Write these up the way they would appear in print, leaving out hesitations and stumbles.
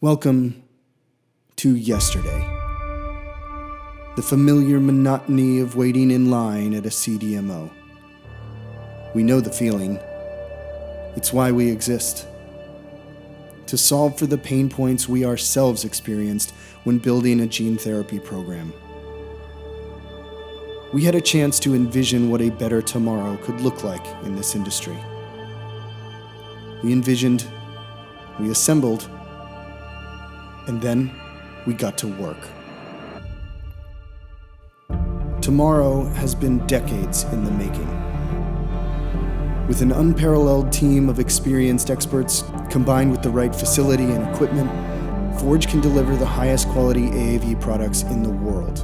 Welcome to yesterday. The familiar monotony of waiting in line at a CDMO. We know the feeling. It's why we exist. To solve for the pain points we ourselves experienced when building a gene therapy program. We had a chance to envision what a better tomorrow could look like in this industry. We envisioned, we assembled, and then we got to work. Tomorrow has been decades in the making. With an unparalleled team of experienced experts, combined with the right facility and equipment, Forge can deliver the highest quality AAV products in the world.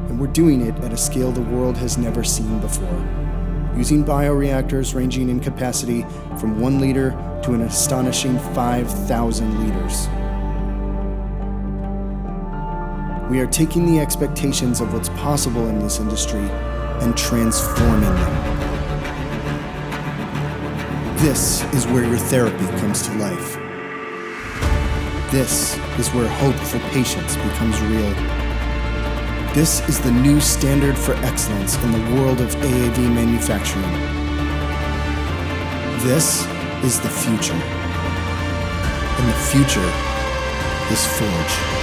And we're doing it at a scale the world has never seen before, using bioreactors ranging in capacity from 1 liter to an astonishing 5,000 liters. We are taking the expectations of what's possible in this industry and transforming them. This is where your therapy comes to life. This is where hope for patients becomes real. This is the new standard for excellence in the world of AAV manufacturing. This is the future. And the future is Forge.